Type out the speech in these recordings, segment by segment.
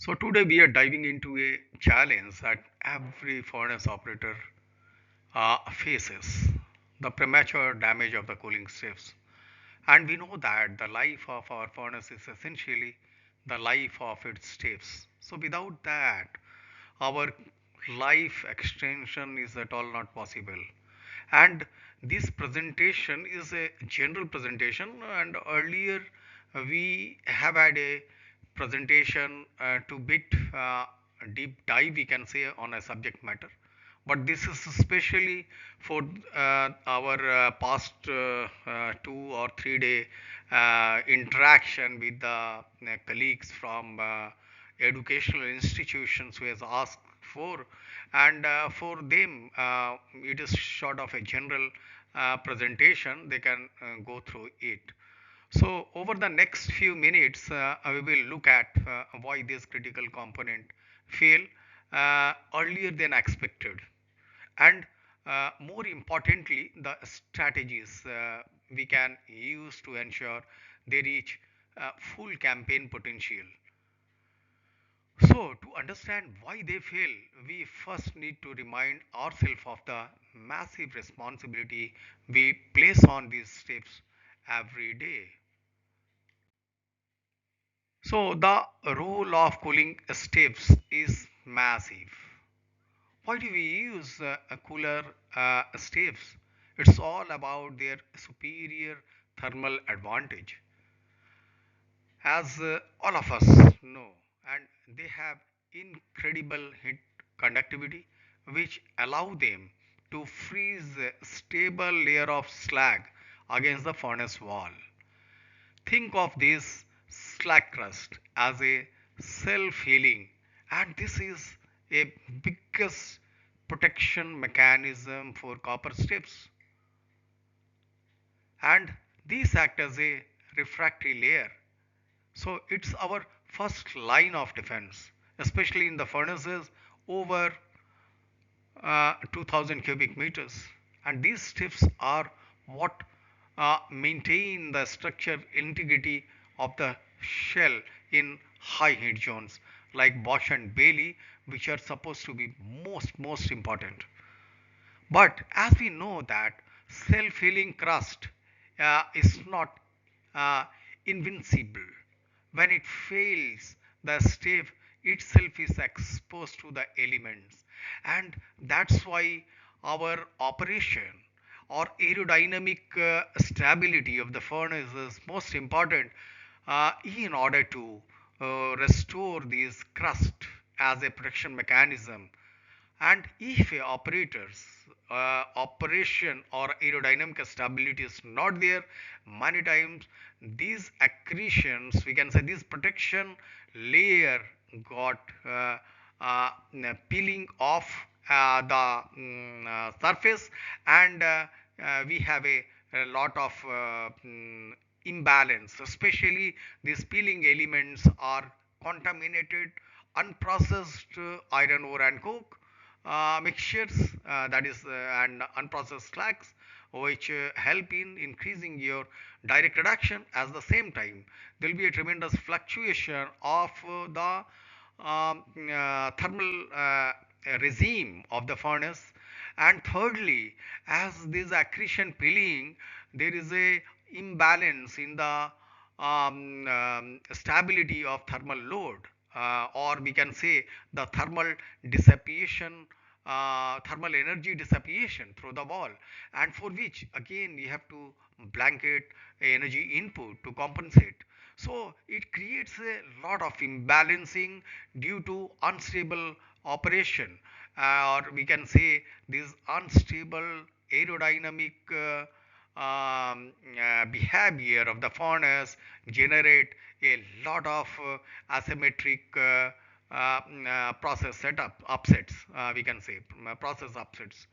So today we are diving into a challenge that every furnace operator faces: the premature damage of the cooling staves. And we know that the life of our furnace is essentially the life of its staves. So without that, our life extension is at all not possible. And this presentation is a general presentation, and earlier we have had a presentation to bit deep dive, we can say, on a subject matter, but this is especially for our past 2 or 3 day interaction with the colleagues from educational institutions who has asked for, and for them it is sort of a general presentation. They can go through it. So over the next few minutes, we will look at why this critical component fail earlier than expected, and more importantly, the strategies we can use to ensure they reach full campaign potential. So, to understand why they fail, we first need to remind ourselves of the massive responsibility we place on these steps every day. So, the role of cooling steps is massive. Why do we use a cooler staves? It's all about their superior thermal advantage, as all of us know, and they have incredible heat conductivity, which allow them to freeze a stable layer of slag against the furnace wall. Think of this slag crust as a self-healing, and this is a biggest protection mechanism for copper strips, and these act as a refractory layer. So it's our first line of defense, especially in the furnaces over 2000 cubic meters. And these strips are what maintain the structure integrity of the shell in high heat zones like Bosch and Bailey, which are supposed to be most important. But as we know that self-healing crust is not uh, invincible. When it fails, the stave itself is exposed to the elements, and that's why our operation or aerodynamic stability of the furnace is most important in order to restore this crust as a protection mechanism. And if a operator's operation or aerodynamic stability is not there, many times these accretions, we can say this protection layer got peeling off the surface, and we have a lot of imbalance, especially these peeling elements are contaminated unprocessed iron ore and coke mixtures, that is and unprocessed slags, which help in increasing your direct reduction. At the same time, there will be a tremendous fluctuation of the thermal regime of the furnace. And thirdly, as this accretion peeling, there is a imbalance in the stability of thermal load, or we can say the thermal dissipation, thermal energy dissipation through the wall, and for which again we have to blanket energy input to compensate. So it creates a lot of imbalancing due to unstable operation, or we can say this unstable aerodynamic behavior of the furnace generate a lot of asymmetric process setup upsets, we can say process upsets.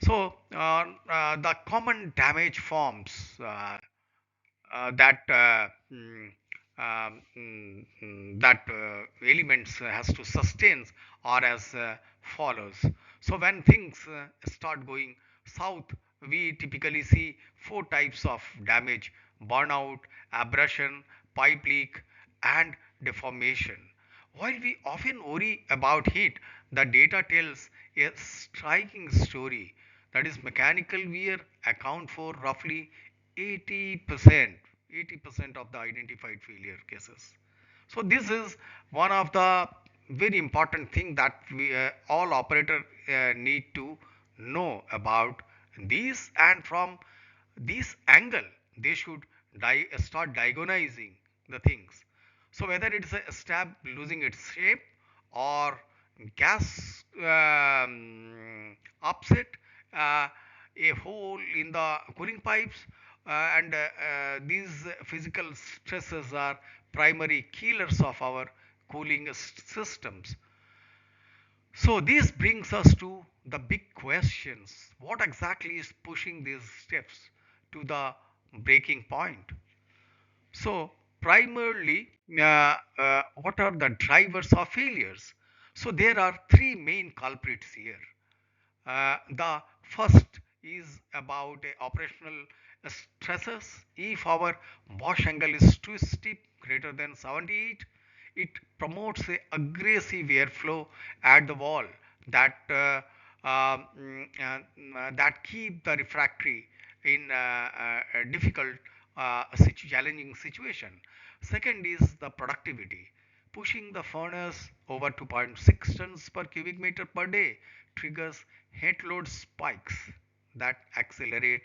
So the common damage forms that that elements has to sustain are as follows. So when things start going south, we typically see four types of damage: burnout, abrasion, pipe leak, and deformation. While we often worry about heat, the data tells a striking story. That is, mechanical wear account for roughly 80%, 80% of the identified failure cases. So this is one of the very important thing that we all operator need to know about these, and from this angle they should start diagnosing the things. So whether it's a stab losing its shape, or gas upset, uh, a hole in the cooling pipes, and these physical stresses are primary killers of our cooling systems. So this brings us to the big questions. What exactly is pushing these steps to the breaking point? So primarily, what are the drivers of failures? So there are three main culprits here. The first is about operational stresses. If our wash angle is too steep, greater than 78, it promotes a aggressive airflow at the wall that that keep the refractory in a difficult, challenging situation. Second is the productivity. Pushing the furnace over 2.6 tons per cubic meter per day triggers head load spikes that accelerate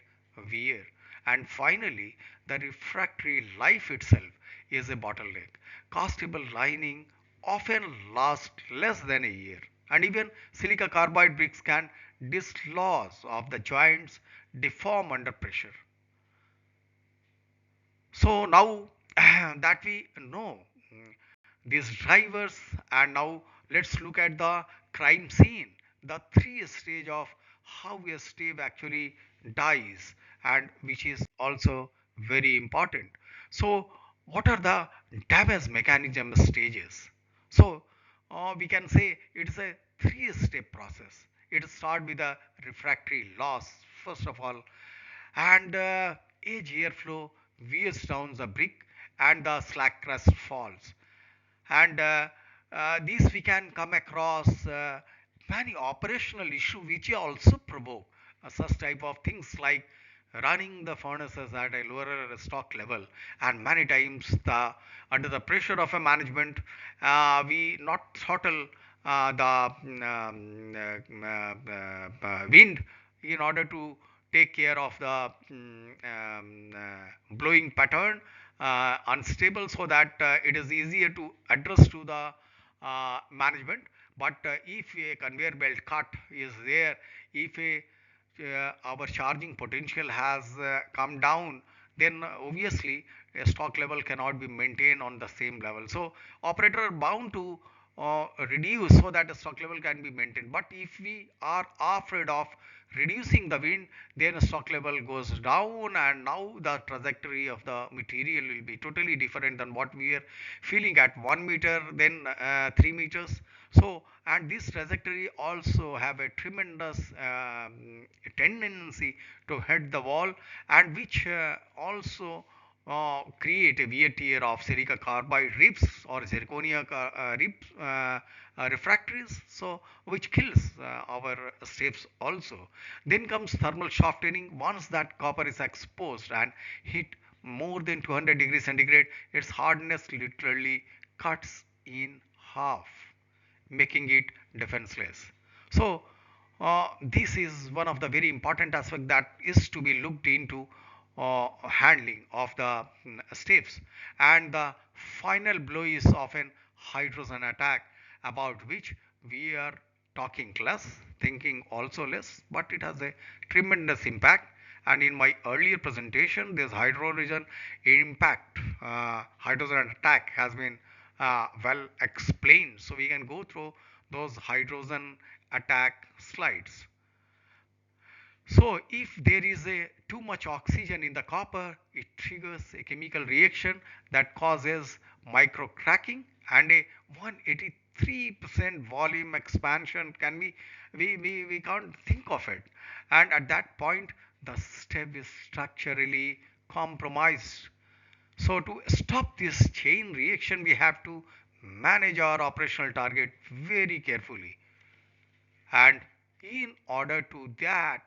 wear. And finally, the refractory life itself is a bottleneck. Castable lining often lasts less than a year, and even silica carbide bricks can dislodge of the joints, deform under pressure. So now that we know these drivers, and now let's look at the crime scene, the three stage of how a stave actually dies, and which is also very important. So what are the damage mechanism stages? So we can say it's a three-step process. It starts with a refractory loss first of all, and edge airflow wears down the brick and the slack crust falls. And these we can come across many operational issue which also provoke such type of things, like running the furnaces at a lower stock level, and many times the under the pressure of a management, we not throttle the wind in order to take care of the blowing pattern unstable, so that it is easier to address to the management. But if a conveyor belt cut is there, if a our charging potential has come down, then obviously a stock level cannot be maintained on the same level. So operator are bound to reduce so that the stock level can be maintained. But if we are afraid of reducing the wind, then the stock level goes down, and now the trajectory of the material will be totally different than what we are feeling at 1 meter, then 3 meters. So, and this trajectory also have a tremendous tendency to hit the wall, and which also create a wear tear of silica carbide ribs or zirconia ribs refractories, so which kills our staves also. Then comes thermal softening. Once that copper is exposed and hit more than 200 degrees centigrade, its hardness literally cuts in half, making it defenseless. So this is one of the very important aspect that is to be looked into handling of the staves. And the final blow is often hydrogen attack, about which we are talking less, thinking also less, but it has a tremendous impact. And in my earlier presentation, this hydrogen impact, hydrogen attack has been well explained. So we can go through those hydrogen attack slides. So if there is a too much oxygen in the copper, it triggers a chemical reaction that causes micro cracking, and a 183% volume expansion can be, we can't think of it. And at that point, the step is structurally compromised. So to stop this chain reaction, we have to manage our operational target very carefully. And in order to that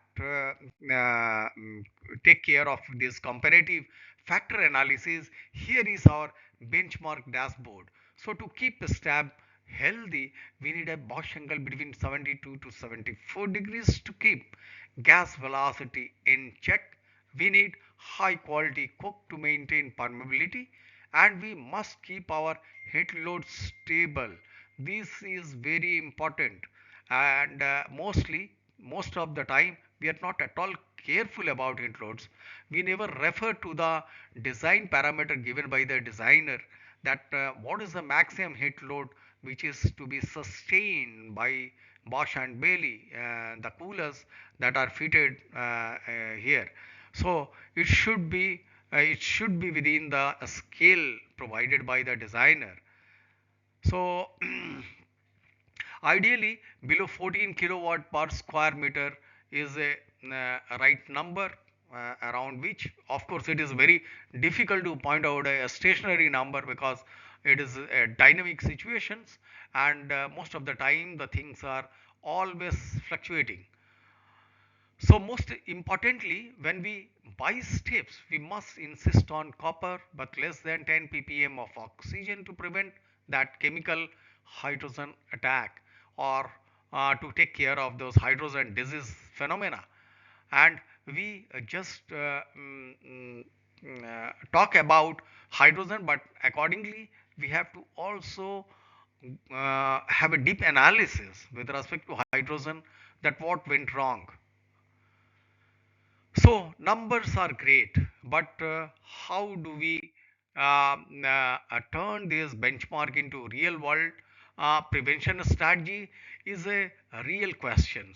take care of this comparative factor analysis, here is our benchmark dashboard. So to keep a stab healthy, we need a Bosch angle between 72 to 74 degrees to keep gas velocity in check. We need high quality coke to maintain permeability, and we must keep our heat load stable. This is very important, and most of the time we are not at all careful about heat loads. We never refer to the design parameter given by the designer, that what is the maximum heat load which is to be sustained by Bosch and Bailey, the coolers that are fitted here. So it should be within the scale provided by the designer. So ideally, below 14 kilowatt per square meter is a right number, around which, of course, it is very difficult to point out a stationary number because it is dynamic situations, and most of the time the things are always fluctuating. So most importantly, when we buy steps, we must insist on copper but less than 10 ppm of oxygen to prevent that chemical hydrogen attack, or to take care of those hydrogen disease phenomena. And we just talk about hydrogen, but accordingly we have to also have a deep analysis with respect to hydrogen, that what went wrong. So numbers are great, but how do we turn this benchmark into real world prevention strategy is a real question.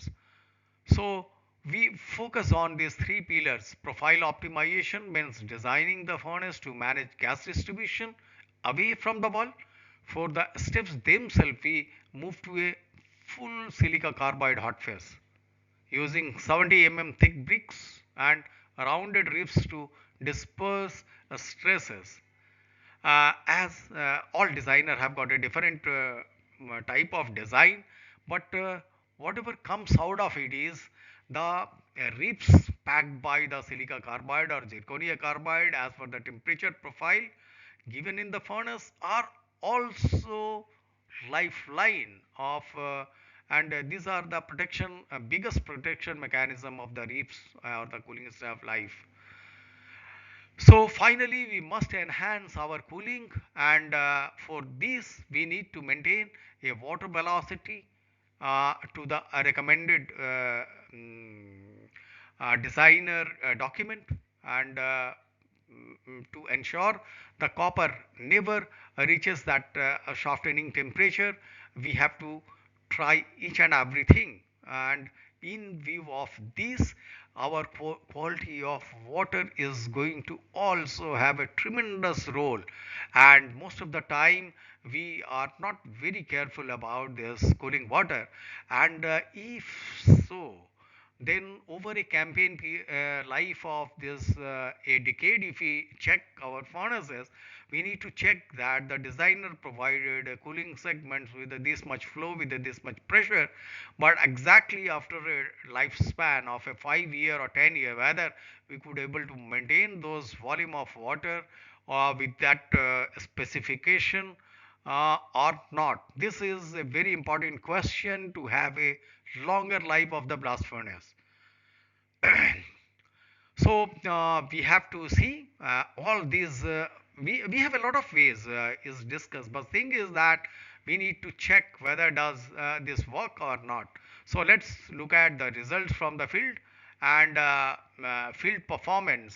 So we focus on these three pillars. Profile optimization means designing the furnace to manage gas distribution away from the wall. For the steps themselves, we move to a full silica carbide hot phase using 70 thick bricks and rounded ribs to disperse stresses. As all designers have got a different type of design, but whatever comes out of it is the ribs packed by the silica carbide or zirconia carbide as per the temperature profile given in the furnace are also lifeline of and these are the protection biggest protection mechanism of the reefs or the cooling staff life. So finally, we must enhance our cooling, and for this we need to maintain a water velocity to the recommended designer document, and to ensure the copper never reaches that softening temperature, we have to try each and everything. And in view of this, our quality of water is going to also have a tremendous role, and most of the time we are not very careful about this cooling water. And if so, then over a campaign life of this a decade, if we check our furnaces, we need to check that the designer provided a cooling segments with this much flow, with this much pressure, but exactly after a lifespan of a 5 year or 10 year, whether we could able to maintain those volume of water with that specification or not. This is a very important question to have a longer life of the blast furnace. So we have to see all these. We have a lot of ways is discussed, but thing is that we need to check whether does this work or not. So let's look at the results from the field, and field performance.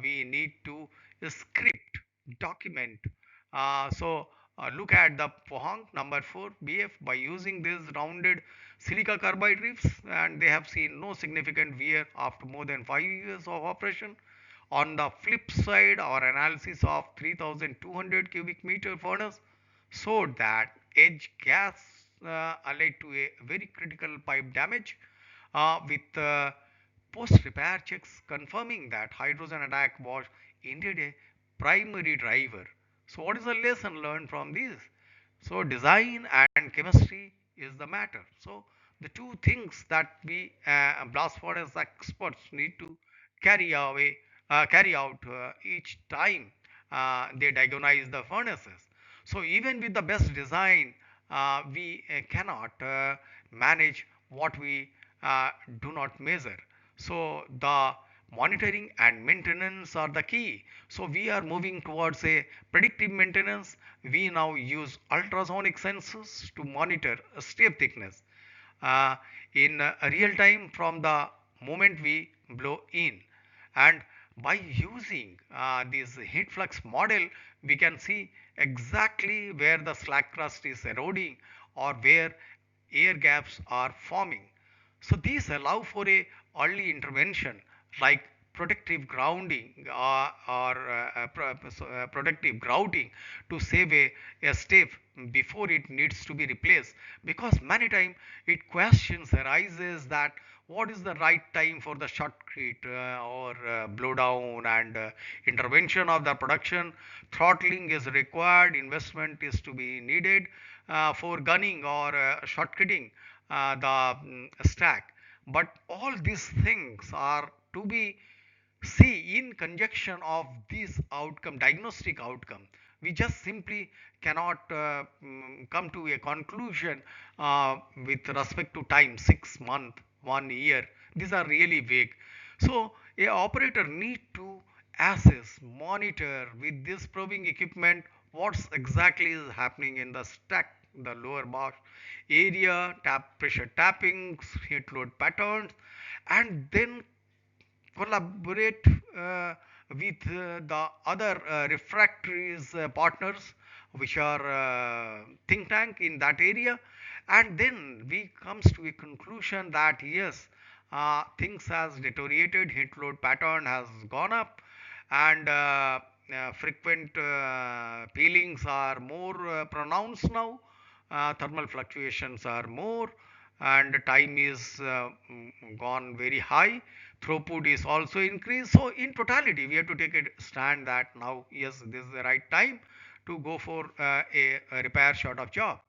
We need to script document. Look at the Pohang number 4 BF by using these rounded silica carbide reefs, and they have seen no significant wear after more than 5 years of operation. On the flip side, our analysis of 3200 cubic meter furnace showed that edge gas led to a very critical pipe damage, with post repair checks confirming that hydrogen attack was indeed a primary driver. So, what is the lesson learned from this? So design and chemistry is the matter. So the two things that we blast furnace experts need to carry away, carry out each time they diagnose the furnaces. So even with the best design, we cannot manage what we do not measure. So the monitoring and maintenance are the key. So we are moving towards a predictive maintenance. We now use ultrasonic sensors to monitor stave thickness uh, in real time from the moment we blow in. And by using this heat flux model, we can see exactly where the slack crust is eroding or where air gaps are forming. So these allow for a early intervention like protective grounding or protective grouting to save a stave before it needs to be replaced, because many times it questions arises that what is the right time for the shotcrete or blowdown and intervention of the production. Throttling is required, investment is to be needed for gunning or shotcreting the stack. But all these things are to be see in conjunction of this outcome, diagnostic outcome. We just simply cannot come to a conclusion with respect to time, 6 months, 1 year. These are really vague. So a operator need to assess, monitor with this probing equipment what's exactly is happening in the stack, the lower bar area, tap pressure tappings, heat load patterns, and then collaborate with the other refractories partners which are think tank in that area, and then we comes to a conclusion that yes, things has deteriorated, heat load pattern has gone up, and frequent peelings are more pronounced now, thermal fluctuations are more, and time is gone very high, throughput is also increased. So in totality we have to take a stand that now yes, this is the right time to go for a repair short of job.